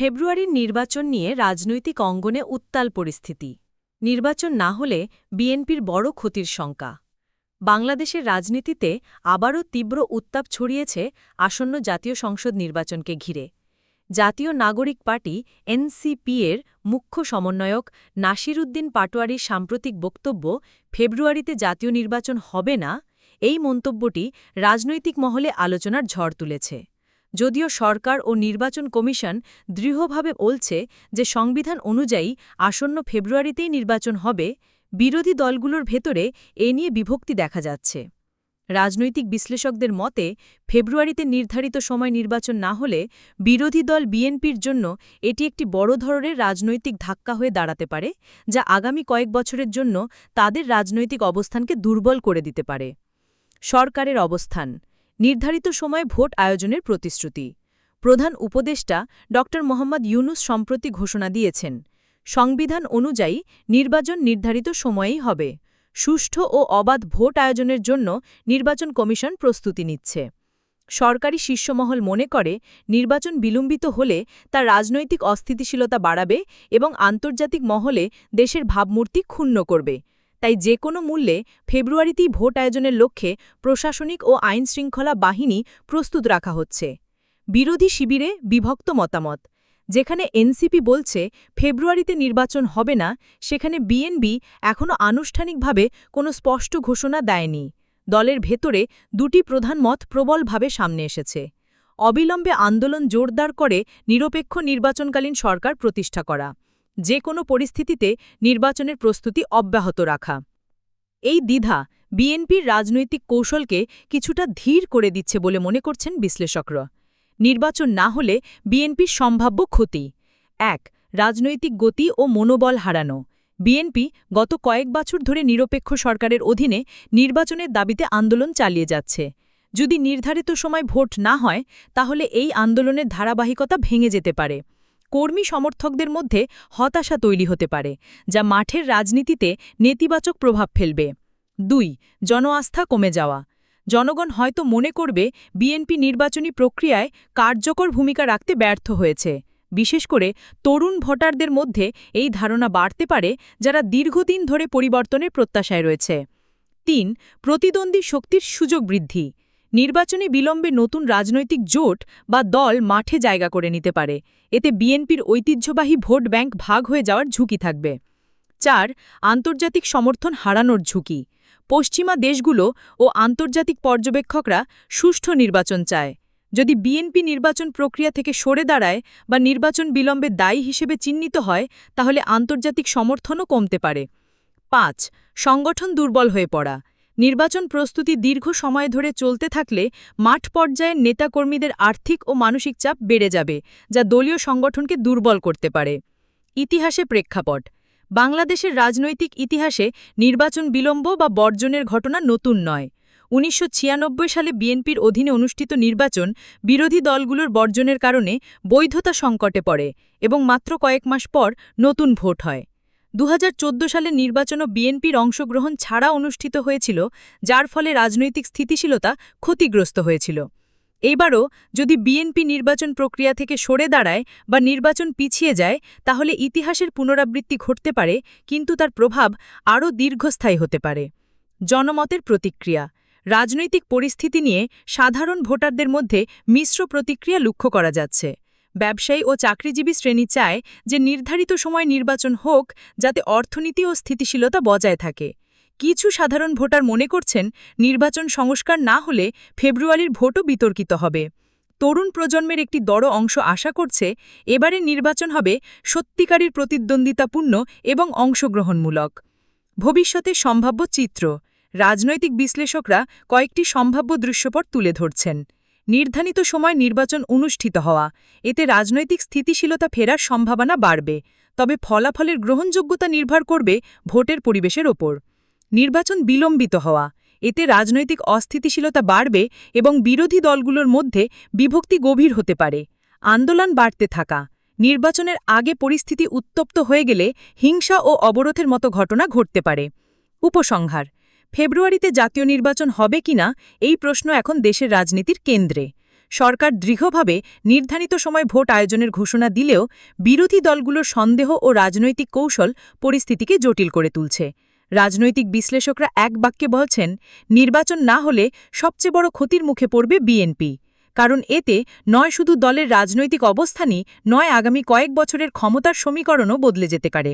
ফেব্রুয়ারির নির্বাচন নিয়ে রাজনৈতিক অঙ্গনে উত্তাল পরিস্থিতি। নির্বাচন না হলে বিএনপির বড় ক্ষতির শঙ্কা। বাংলাদেশের রাজনীতিতে আবারও তীব্র উত্তাপ ছড়িয়েছে আসন্ন জাতীয় সংসদ নির্বাচনকে ঘিরে। জাতীয় নাগরিক পার্টি এনসিপি-এর মুখ্য সমন্বয়ক নাসির উদ্দিন পাটোয়ারির সাম্প্রতিক বক্তব্য ফেব্রুয়ারিতে জাতীয় নির্বাচন হবে না, এই মন্তব্যটি রাজনৈতিক মহলে আলোচনার ঝড় তুলেছে। যদিও সরকার ও নির্বাচন কমিশন দৃঢ়ভাবে বলছে যে সংবিধান অনুযায়ী আসন্ন ফেব্রুয়ারিতেই নির্বাচন হবে, বিরোধী দলগুলোর ভেতরে এ নিয়ে বিভক্তি দেখা যাচ্ছে। রাজনৈতিক বিশ্লেষকদের মতে ফেব্রুয়ারিতে নির্ধারিত সময় নির্বাচন না হলে বিরোধী দল বিএনপির জন্য এটি একটি বড় ধরনের রাজনৈতিক ধাক্কা হয়ে দাঁড়াতে পারে, যা আগামী কয়েক বছরের জন্য তাদের রাজনৈতিক অবস্থানকে দুর্বল করে দিতে পারে। সরকারের অবস্থান, নির্ধারিত সময়ে ভোট আয়োজনের প্রতিশ্রুতি। প্রধান উপদেষ্টা ড. মোহাম্মদ ইউনুস সম্প্রতি ঘোষণা দিয়েছেন, সংবিধান অনুযায়ী নির্বাচন নির্ধারিত সময়েই হবে। সুষ্ঠু ও অবাধ ভোট আয়োজনের জন্য নির্বাচন কমিশন প্রস্তুতি নিচ্ছে। সরকারি শীর্ষমহল মনে করে নির্বাচন বিলম্বিত হলে তা রাজনৈতিক অস্থিতিশীলতা বাড়াবে এবং আন্তর্জাতিক মহলে দেশের ভাবমূর্তি ক্ষুণ্ণ করবে। তাই যে কোনো মূল্যে ফেব্রুয়ারিতেই ভোট আয়োজনের লক্ষ্যে প্রশাসনিক ও আইনশৃঙ্খলা বাহিনী প্রস্তুত রাখা হচ্ছে। বিরোধী শিবিরে বিভক্ত মতামত। যেখানে এনসিপি বলছে ফেব্রুয়ারিতে নির্বাচন হবে না, সেখানে বিএনপি এখনও আনুষ্ঠানিকভাবে কোনো স্পষ্ট ঘোষণা দেয়নি। দলের ভেতরে দুটি প্রধান মত প্রবলভাবে সামনে এসেছে। অবিলম্বে আন্দোলন জোরদার করে নিরপেক্ষ নির্বাচনকালীন সরকার প্রতিষ্ঠা করা, যে কোনো পরিস্থিতিতে নির্বাচনের প্রস্তুতি অব্যাহত রাখা। এই দ্বিধা বিএনপির রাজনৈতিক কৌশলকে কিছুটা ধীর করে দিচ্ছে বলে মনে করছেন বিশ্লেষকরা। নির্বাচন না হলে বিএনপির সম্ভাব্য ক্ষতি: ১. রাজনৈতিক গতি ও মনোবল হারানো। বিএনপি গত কয়েক বছর ধরে নিরপেক্ষ সরকারের অধীনে নির্বাচনের দাবিতে আন্দোলন চালিয়ে যাচ্ছে। যদি নির্ধারিত সময় ভোট না হয়, তাহলে এই আন্দোলনের ধারাবাহিকতা ভেঙে যেতে পারে। কর্মী সমর্থকদের মধ্যে হতাশা তৈরি হতে পারে, যা মাঠের রাজনীতিতে নেতিবাচক প্রভাব ফেলবে। ২. জনআস্থা কমে যাওয়া। জনগণ হয়তো মনে করবে বিএনপি নির্বাচনী প্রক্রিয়ায় কার্যকর ভূমিকা রাখতে ব্যর্থ হয়েছে। বিশেষ করে তরুণ ভোটারদের মধ্যে এই ধারণা বাড়তে পারে, যারা দীর্ঘদিন ধরে পরিবর্তনের প্রত্যাশায় রয়েছে। ৩. প্রতিদ্বন্দ্বী শক্তির সুযোগ বৃদ্ধি। নির্বাচনী বিলম্বে নতুন রাজনৈতিক জোট বা দল মাঠে জায়গা করে নিতে পারে। এতে বিএনপির ঐতিহ্যবাহী ভোট ব্যাংক ভাগ হয়ে যাওয়ার ঝুঁকি থাকবে। ৪. আন্তর্জাতিক সমর্থন হারানোর ঝুঁকি। পশ্চিমা দেশগুলো ও আন্তর্জাতিক পর্যবেক্ষকরা সুষ্ঠু নির্বাচন চায়। যদি বিএনপি নির্বাচন প্রক্রিয়া থেকে সরে দাঁড়ায় বা নির্বাচন বিলম্বে দায়ী হিসেবে চিহ্নিত হয়, তাহলে আন্তর্জাতিক সমর্থনও কমতে পারে। ৫. সংগঠন দুর্বল হয়ে পড়া। নির্বাচন প্রস্তুতি দীর্ঘ সময় ধরে চলতে থাকলে মাঠ পর্যায়ের নেতাকর্মীদের আর্থিক ও মানসিক চাপ বেড়ে যাবে, যা দলীয় সংগঠনকে দুর্বল করতে পারে। ইতিহাসে প্রেক্ষাপট। বাংলাদেশের রাজনৈতিক ইতিহাসে নির্বাচন বিলম্ব বা বর্জনের ঘটনা নতুন নয়। ১৯৯৬ সালে বিএনপির অধীনে অনুষ্ঠিত নির্বাচন বিরোধী দলগুলোর বর্জনের কারণে বৈধতা সংকটে পড়ে এবং মাত্র কয়েক মাস পর নতুন ভোট হয়। ২০১৪ সালের নির্বাচনও বিএনপির অংশগ্রহণ ছাড়া অনুষ্ঠিত হয়েছিল, যার ফলে রাজনৈতিক স্থিতিশীলতা ক্ষতিগ্রস্ত হয়েছিল। এইবারও যদি বিএনপি নির্বাচন প্রক্রিয়া থেকে সরে দাঁড়ায় বা নির্বাচন পিছিয়ে যায়, তাহলে ইতিহাসের পুনরাবৃত্তি ঘটতে পারে, কিন্তু তার প্রভাব আরও দীর্ঘস্থায়ী হতে পারে। জনমতের প্রতিক্রিয়া। রাজনৈতিক পরিস্থিতি নিয়ে সাধারণ ভোটারদের মধ্যে মিশ্র প্রতিক্রিয়া লক্ষ্য করা যাচ্ছে। ব্যবসায়ী ও চাকরিজীবী শ্রেণী চায় যে নির্ধারিত সময় নির্বাচন হোক, যাতে অর্থনীতি ও স্থিতিশীলতা বজায় থাকে। কিছু সাধারণ ভোটার মনে করছেন নির্বাচন সংস্কার না হলে ফেব্রুয়ারির ভোটও বিতর্কিত হবে। তরুণ প্রজন্মের একটি বড় অংশ আশা করছে এবারের নির্বাচন হবে সত্যিকারের প্রতিদ্বন্দ্বিতাপূর্ণ এবং অংশগ্রহণমূলক। ভবিষ্যতের সম্ভাব্য চিত্র। রাজনৈতিক বিশ্লেষকরা কয়েকটি সম্ভাব্য দৃশ্যপট তুলে ধরছেন। নির্ধারিত সময় নির্বাচন অনুষ্ঠিত হওয়া, এতে রাজনৈতিক স্থিতিশীলতা ফেরার সম্ভাবনা বাড়বে, তবে ফলাফলের গ্রহণযোগ্যতা নির্ভর করবে ভোটের পরিবেশের ওপর। নির্বাচন বিলম্বিত হওয়া, এতে রাজনৈতিক অস্থিতিশীলতা বাড়বে এবং বিরোধী দলগুলোর মধ্যে বিভক্তি গভীর হতে পারে। আন্দোলন বাড়তে থাকা, নির্বাচনের আগে পরিস্থিতি উত্তপ্ত হয়ে গেলে হিংসা ও অবরোধের মতো ঘটনা ঘটতে পারে। উপসংহার: ফেব্রুয়ারিতে জাতীয় নির্বাচন হবে কিনা এই প্রশ্ন এখন দেশের রাজনীতির কেন্দ্রে। সরকার দৃঢ়ভাবে নির্ধারিত সময় ভোট আয়োজনের ঘোষণা দিলেও বিরোধী দলগুলোর সন্দেহ ও রাজনৈতিক কৌশল পরিস্থিতিকে জটিল করে তুলছে। রাজনৈতিক বিশ্লেষকরা এক বাক্যে বলছেন, নির্বাচন না হলে সবচেয়ে বড় ক্ষতির মুখে পড়বে বিএনপি। কারণ এতে নয় শুধু দলের রাজনৈতিক অবস্থানই নয়, আগামী কয়েক বছরের ক্ষমতার সমীকরণও বদলে যেতে পারে।